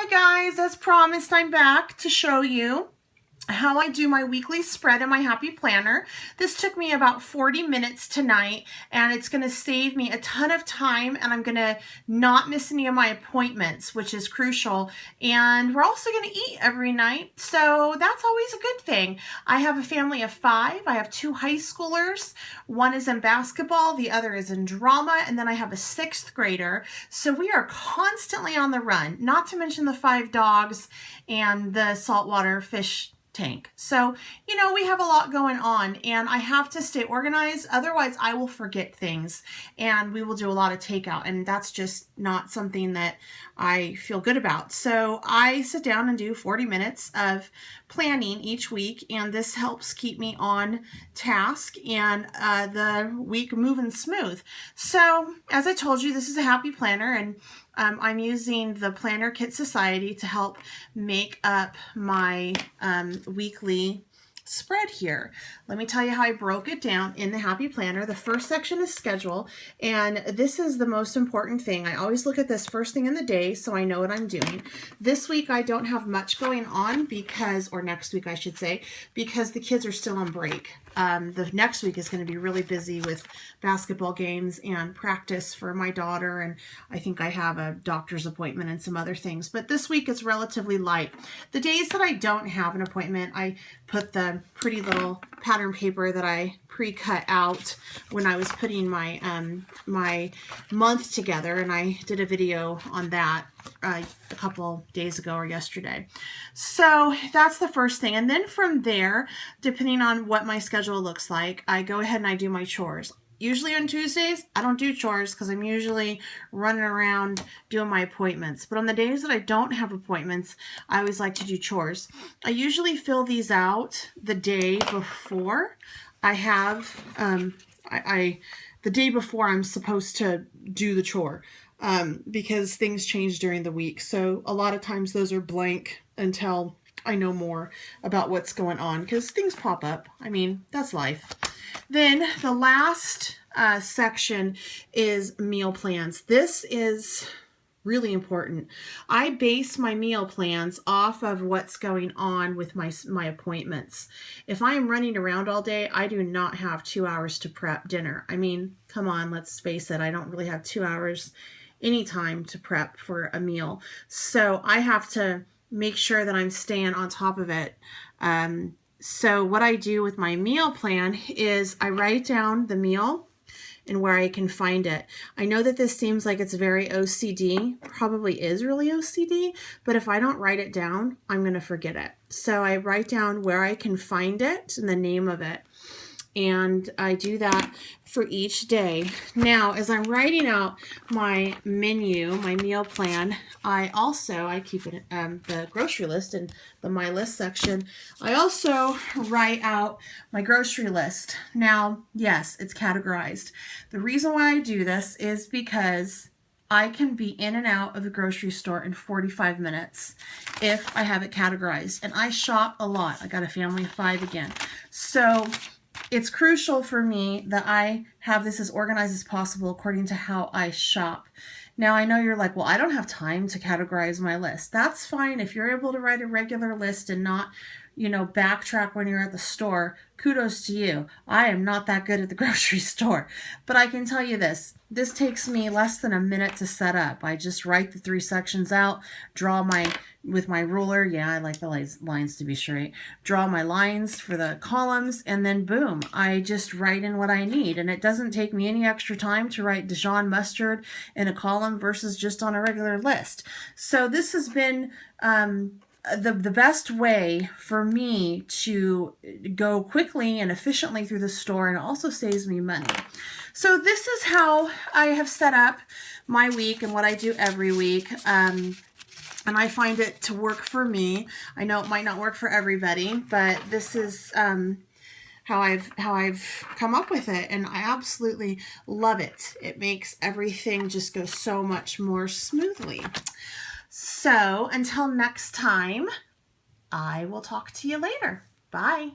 Hi guys, as promised, I'm back to show you how I do my weekly spread in my Happy Planner. This took me about 40 minutes tonight, and it's going to save me a ton of time, and I'm going to not miss any of my appointments, which is crucial. And we're also going to eat every night, so that's always a good thing. I have a family of 5. I have 2 high schoolers. One is in basketball, the other is in drama, and then I have a 6th grader. So we are constantly on the run, not to mention the 5 dogs and the saltwater fish tank. So, you know, we have a lot going on, and I have to stay organized. Otherwise, I will forget things, and we will do a lot of takeout, and that's just not something that I feel good about. So I sit down and do 40 minutes of planning each week, and this helps keep me on task and the week moving smooth. So as I told you, this is a Happy Planner, and I'm using the Planner Kit Society to help make up my weekly spread here. Let me tell you how I broke it down in the Happy Planner. The first section is schedule, and this is the most important thing. I always look at this first thing in the day so I know what I'm doing. This week I don't have much going on because, or next week I should say, because the kids are still on break. The next week is going to be really busy with basketball games and practice for my daughter, and I think I have a doctor's appointment and some other things. But this week is relatively light. The days that I don't have an appointment, I put the pretty little pattern paper that I pre-cut out when I was putting my my month together, and I did a video on that a couple days ago or yesterday. So that's the first thing, and then from there, depending on what my schedule looks like, I go ahead and I do my chores. Usually on Tuesdays, I don't do chores because I'm usually running around doing my appointments. But on the days that I don't have appointments, I always like to do chores. I usually fill these out the day before I have, the day before I'm supposed to do the chore, because things change during the week. So a lot of times those are blank until I know more about what's going on, because things pop up. I mean, that's life. Then the last section is meal plans. This is really important. I base my meal plans off of what's going on with my appointments. If I am running around all day, I do not have 2 hours to prep dinner. I mean, come on, let's face it. I don't really have 2 hours anytime to prep for a meal. So I have to make sure that I'm staying on top of it. So what I do with my meal plan is I write down the meal and where I can find it. I know that this seems like it's very OCD, probably is really OCD, but if I don't write it down, I'm going to forget it. So I write down where I can find it and the name of it. And I do that for each day. Now, as I'm writing out my menu, my meal plan, I keep it the grocery list in the My List section. I also write out my grocery list. Now, yes, it's categorized. The reason why I do this is because I can be in and out of the grocery store in 45 minutes if I have it categorized. And I shop a lot. I got a family of 5 again. So it's crucial for me that I have this as organized as possible according to how I shop. Now, I know you're like, well, I don't have time to categorize my list. That's fine. If you're able to write a regular list and not, you know, backtrack when you're at the store, kudos to you. I am not that good at the grocery store. But I can tell you this takes me less than a minute to set up. I just write the 3 sections out, draw with my ruler. Yeah, I like the lines to be straight. Draw my lines for the columns, and then boom, I just write in what I need. And it doesn't take me any extra time to write Dijon mustard in a column versus just on a regular list. So this has been the best way for me to go quickly and efficiently through the store, and it also saves me money. So this is how I have set up my week and what I do every week. And I find it to work for me. I know it might not work for everybody, but this is how I've come up with it, and I absolutely love it. It makes everything just go so much more smoothly. So until next time, I will talk to you later. Bye.